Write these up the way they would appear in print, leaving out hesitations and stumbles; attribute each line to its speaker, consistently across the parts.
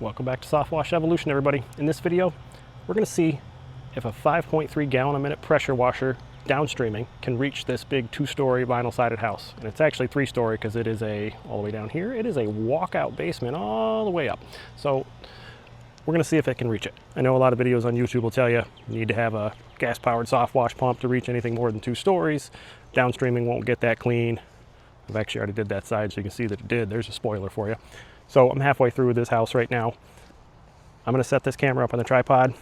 Speaker 1: Welcome back to Soft Wash Evolution, everybody. In this video, we're going to see if a 5.3 gallon a minute pressure washer downstreaming can reach this big 2-story vinyl sided house. And it's actually 3-story because it is all the way down here, it is a walkout basement all the way up. So we're going to see if it can reach it. I know a lot of videos on YouTube will tell you need to have a gas powered soft wash pump to reach anything more than 2 stories. Downstreaming won't get that clean. I've actually already did that side so you can see that it did. There's a spoiler for you. So I'm halfway through this house right now. I'm going to set this camera up on the tripod.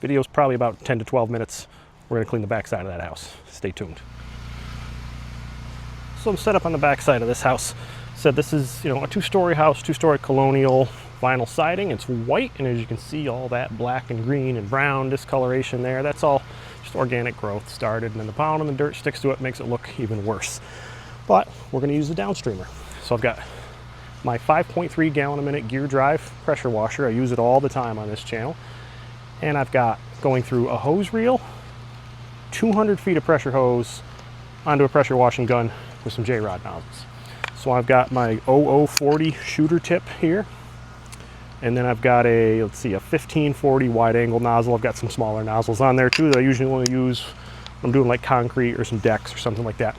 Speaker 1: Video's probably about 10 to 12 minutes. We're going to clean the back side of that house. Stay tuned. So I'm set up on the back side of this house. Said this is, a 2-story house, 2-story colonial vinyl siding. It's white, and as you can see, all that black and green and brown discoloration there, that's all just organic growth started, and then the pollen and the dirt sticks to it, makes it look even worse. But we're going to use the downstreamer. So I've got my 5.3 gallon a minute gear drive pressure washer. I use it all the time on this channel. And I've got going through a hose reel, 200 feet of pressure hose onto a pressure washing gun with some J-rod nozzles. So I've got my 0040 shooter tip here. And then I've got a 1540 wide angle nozzle. I've got some smaller nozzles on there too that I usually want to use when I'm doing like concrete or some decks or something like that.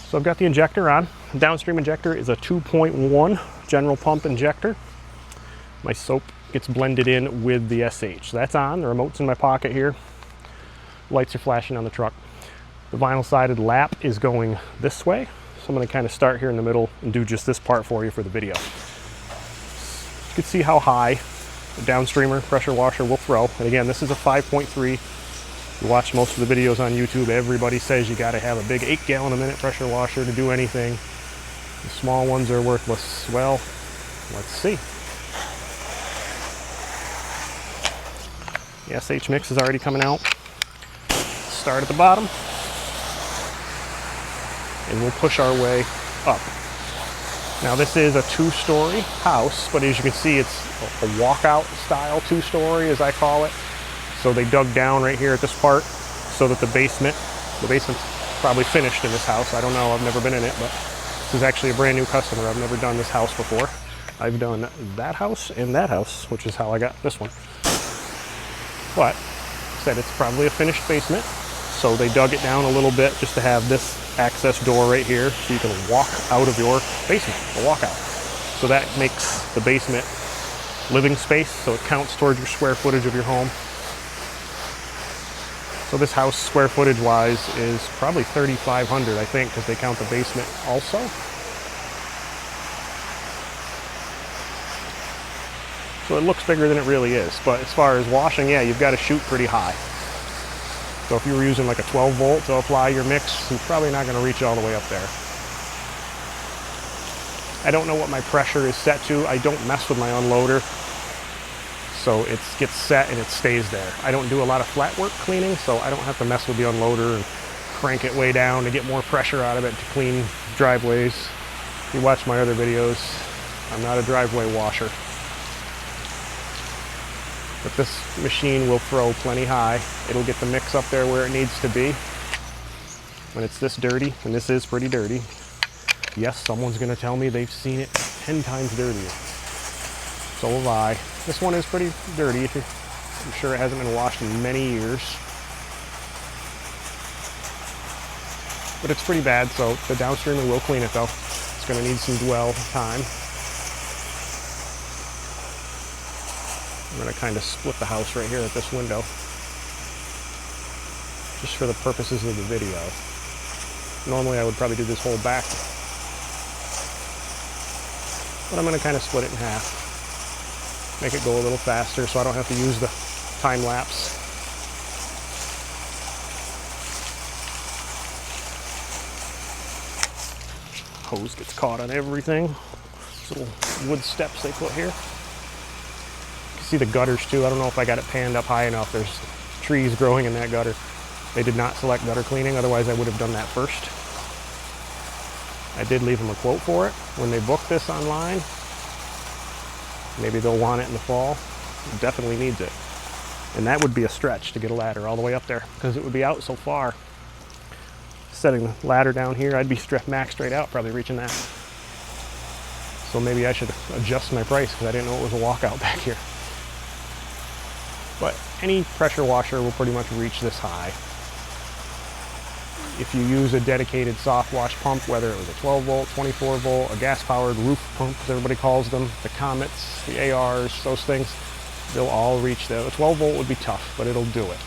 Speaker 1: So I've got the injector on. The downstream injector is a 2.1 general pump injector. My soap gets blended in with the SH. So that's on. The remote's in my pocket here. Lights are flashing on the truck. The vinyl sided lap is going this way. So I'm going to kind of start here in the middle and do just this part for you for the video. You can see how high the downstreamer pressure washer will throw. And again, this is a 5.3. You watch most of the videos on YouTube, everybody says you got to have a big 8 gallon a minute pressure washer to do anything. The small ones are worthless. Well, let's see. The SH mix is already coming out. Start at the bottom, and we'll push our way up. Now this is a 2-story house, but as you can see, it's a walkout style 2-story, as I call it. So they dug down right here at this part so that the basement's probably finished in this house. I don't know, I've never been in it, but this is actually a brand new customer. I've never done this house before. I've done that house and that house, which is how I got this one. But said it's probably a finished basement. So they dug it down a little bit just to have this access door right here so you can walk out of your basement, a walkout. So that makes the basement living space, so it counts towards your square footage of your home. So this house, square footage wise, is probably 3,500, I think, because they count the basement also. So it looks bigger than it really is. But as far as washing, yeah, you've got to shoot pretty high. So if you were using like a 12 volt to apply your mix, you're probably not going to reach all the way up there. I don't know what my pressure is set to. I don't mess with my unloader. So it gets set and it stays there. I don't do a lot of flat work cleaning, so I don't have to mess with the unloader and crank it way down to get more pressure out of it to clean driveways. If you watch my other videos, I'm not a driveway washer. But this machine will throw plenty high. It'll get the mix up there where it needs to be. When it's this dirty, and this is pretty dirty, yes, someone's gonna tell me they've seen it 10 times dirtier. So have I. This one is pretty dirty. I'm sure it hasn't been washed in many years. But it's pretty bad, so the downstreamer will clean it though. It's going to need some dwell time. I'm going to kind of split the house right here at this window, just for the purposes of the video. Normally I would probably do this whole back, but I'm going to kind of split it in half. Make it go a little faster so I don't have to use the time lapse. Hose gets caught on everything. These little wood steps they put here. You can see the gutters too. I don't know if I got it panned up high enough. There's trees growing in that gutter. They did not select gutter cleaning, otherwise I would have done that first. I did leave them a quote for it when they booked this online. Maybe they'll want it in the fall. It definitely needs it. And that would be a stretch to get a ladder all the way up there because it would be out so far. Setting the ladder down here, I'd be maxed straight out, probably reaching that. So maybe I should adjust my price because I didn't know it was a walkout back here. But any pressure washer will pretty much reach this high. If you use a dedicated soft wash pump, whether it was a 12 volt, 24 volt, a gas powered roof pump as everybody calls them, the Comets, the ARs, those things, they'll all reach there. A 12 volt would be tough, but it'll do it.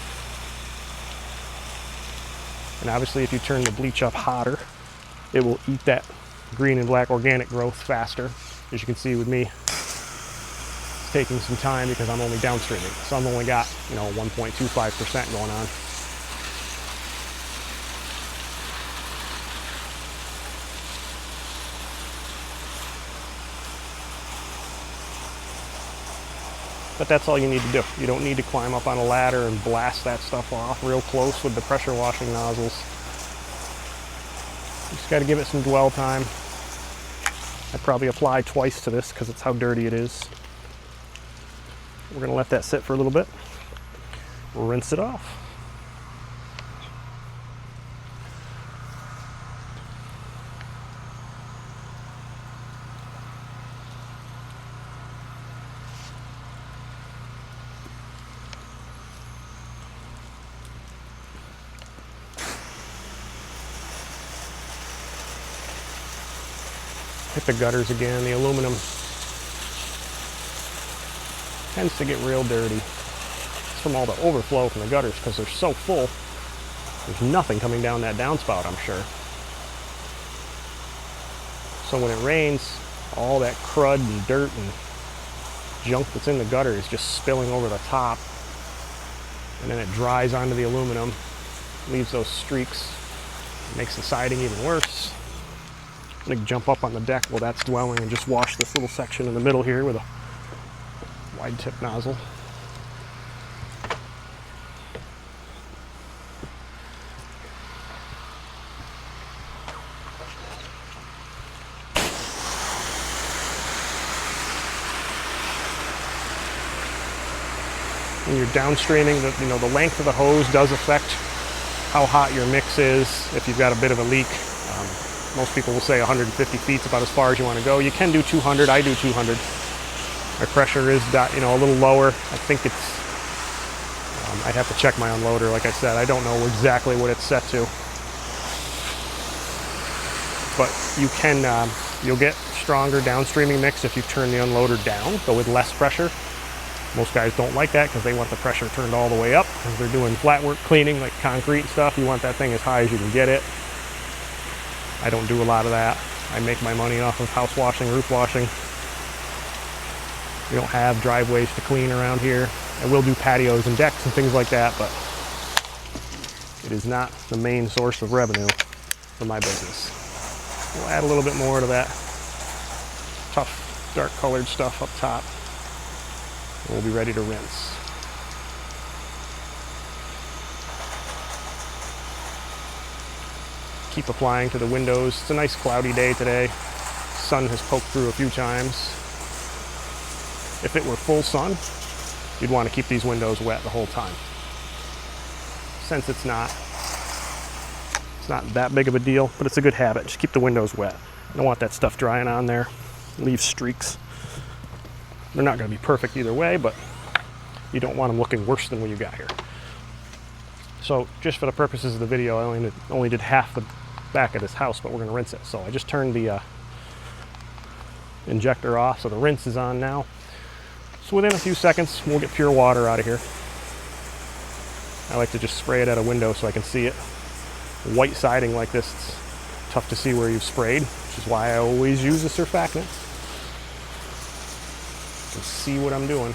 Speaker 1: And obviously if you turn the bleach up hotter, it will eat that green and black organic growth faster. As you can see with me, it's taking some time because I'm only downstreaming. So I've only got, 1.25% going on. But that's all you need to do. You don't need to climb up on a ladder and blast that stuff off real close with the pressure washing nozzles. You just got to give it some dwell time. I'd probably apply twice to this because it's how dirty it is. We're going to let that sit for a little bit. We'll rinse it off. Hit the gutters again. The aluminum tends to get real dirty. It's from all the overflow from the gutters because they're so full. There's nothing coming down that downspout, I'm sure. So when it rains, all that crud and dirt and junk that's in the gutter is just spilling over the top. And then it dries onto the aluminum, leaves those streaks, makes the siding even worse. I'm going to jump up on the deck while that's dwelling and just wash this little section in the middle here with a wide tip nozzle. When you're downstreaming, the length of the hose does affect how hot your mix is if you've got a bit of a leak. Most people will say 150 feet is about as far as you want to go. You can do 200. I do 200. My pressure is a little lower. I think it's, I'd have to check my unloader. Like I said, I don't know exactly what it's set to. But you can, you'll get stronger downstreaming mix if you turn the unloader down, so with less pressure. Most guys don't like that because they want the pressure turned all the way up because they're doing flat work cleaning like concrete and stuff. You want that thing as high as you can get it. I don't do a lot of that. I make my money off of house washing, roof washing. We don't have driveways to clean around here. I will do patios and decks and things like that, but it is not the main source of revenue for my business. We'll add a little bit more to that tough, dark colored stuff up top. And we'll be ready to rinse. Keep applying to the windows. It's a nice cloudy day today. Sun has poked through a few times. If it were full sun, you'd want to keep these windows wet the whole time. Since it's not that big of a deal, but it's a good habit. Just keep the windows wet. I don't want that stuff drying on there. Leave streaks. They're not going to be perfect either way, but you don't want them looking worse than what you got here. So just for the purposes of the video, I only did half the back of this house, but we're going to rinse it. So I just turned the injector off, so the rinse is on now. So within a few seconds, we'll get pure water out of here. I like to just spray it at a window so I can see it. White siding like this, it's tough to see where you've sprayed, which is why I always use a surfactant. You can see what I'm doing.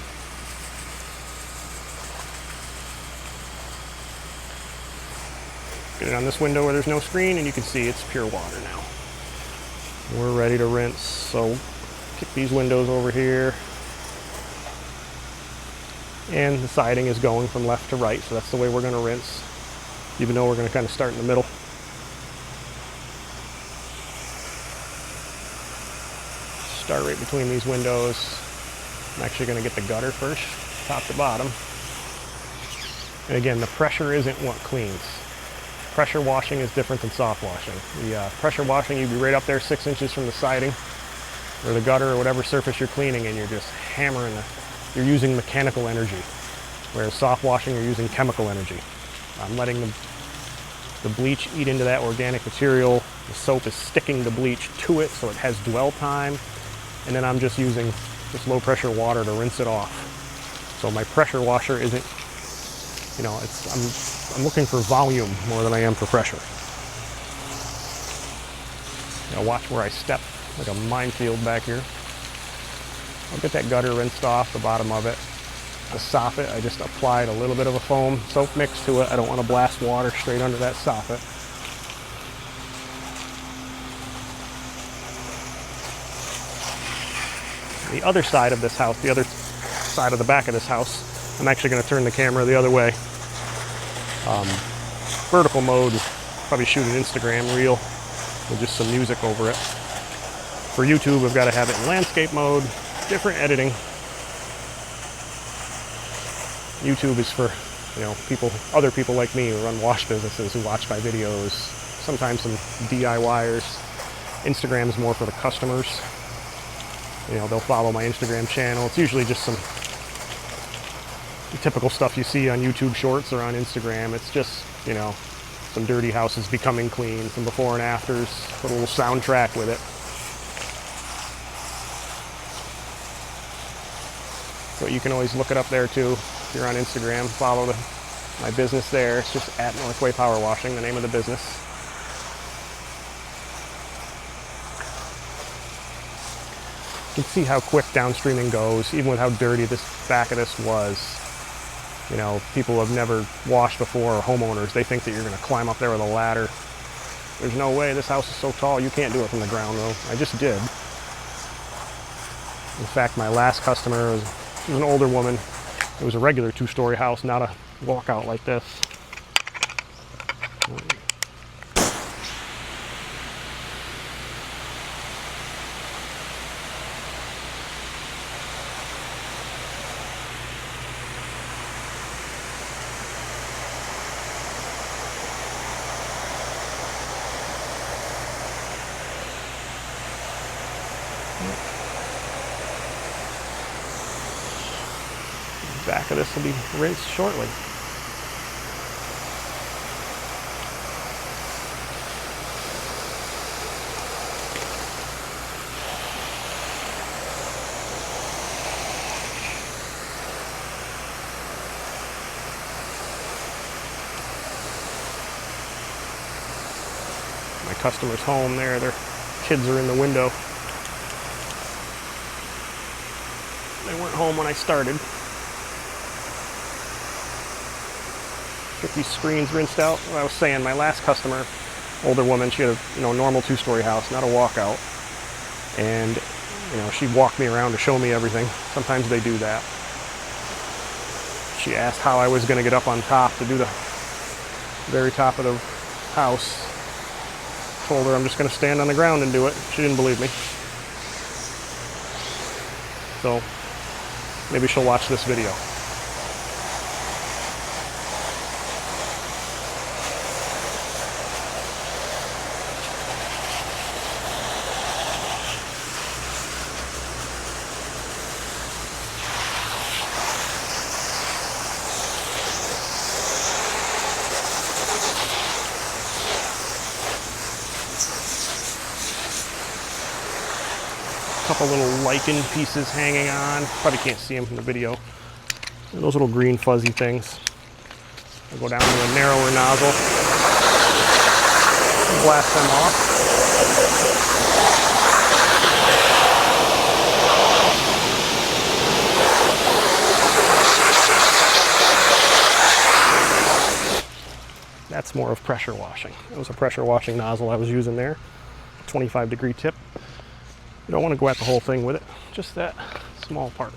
Speaker 1: Get it on this window where there's no screen and you can see it's pure water now. We're ready to rinse, so kick these windows over here. And the siding is going from left to right, so that's the way we're going to rinse, even though we're going to kind of start in the middle. Start right between these windows. I'm actually going to get the gutter first, top to bottom. And again, the pressure isn't what cleans. Pressure washing is different than soft washing. The pressure washing, you'd be right up there 6 inches from the siding. or the gutter or whatever surface you're cleaning, and you're just hammering you're using mechanical energy. Whereas soft washing, you're using chemical energy. I'm letting the bleach eat into that organic material. The soap is sticking the bleach to it so it has dwell time. And then I'm just using just low pressure water to rinse it off. So my pressure washer isn't, you know, I'm looking for volume more than I am for pressure. Now watch where I step, like a minefield back here. I'll get that gutter rinsed off, the bottom of it. To soffit, I just applied a little bit of a foam soap mix to it. I don't want to blast water straight under that soffit. The other side of this house, the other side of the back of this house, I'm actually going to turn the camera the other way. Vertical mode, probably shoot an Instagram reel with just some music over it. For YouTube, I've got to have it in landscape mode, different editing. YouTube is for, you know, other people like me who run wash businesses who watch my videos, sometimes some DIYers. Instagram is more for the customers. You know, they'll follow my Instagram channel. It's usually just some typical stuff you see on YouTube Shorts or on Instagram. It's just, you know, some dirty houses becoming clean, some before and afters, put a little soundtrack with it. But you can always look it up there too. If you're on Instagram, follow my business there. It's just at Northway Power Washing, the name of the business. You can see how quick downstreaming goes, even with how dirty this back of this was. You know, people who have never washed before, or homeowners, they think that you're going to climb up there with a ladder. There's no way. This house is so tall, you can't do it from the ground though. I just did. In fact, my last customer was an older woman. It was a regular two-story house, not a walkout like this. Back of this will be rinsed shortly. My customer's home there, their kids are in the window. They weren't home when I started. Get these screens rinsed out. What I was saying, my last customer, older woman, she had a normal two-story house, not a walkout. And she walked me around to show me everything. Sometimes they do that. She asked how I was going to get up on top to do the very top of the house. Told her I'm just going to stand on the ground and do it. She didn't believe me. So maybe she'll watch this video. Couple little lichen pieces hanging on. Probably can't see them from the video. Those little green fuzzy things. I'll go down to a narrower nozzle. Blast them off. That's more of pressure washing. It was a pressure washing nozzle I was using there. 25-degree tip. You don't want to go at the whole thing with it, just that small part.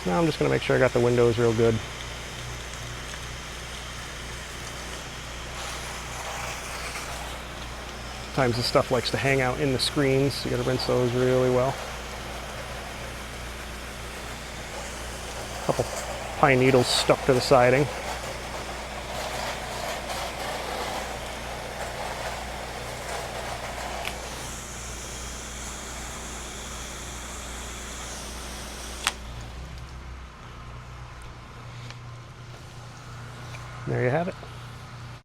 Speaker 1: Now I'm just going to make sure I got the windows real good. Sometimes this stuff likes to hang out in the screens, so you got to rinse those really well. A couple pine needles stuck to the siding. there you have it.